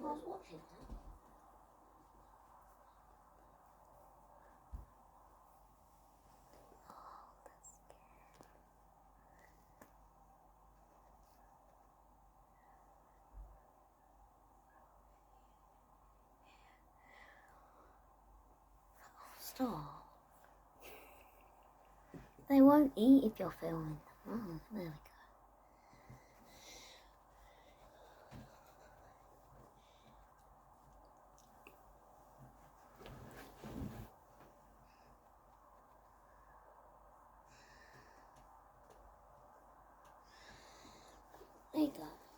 was watching that. Stop. They won't eat if you're filming. Oh, there we go. There you go.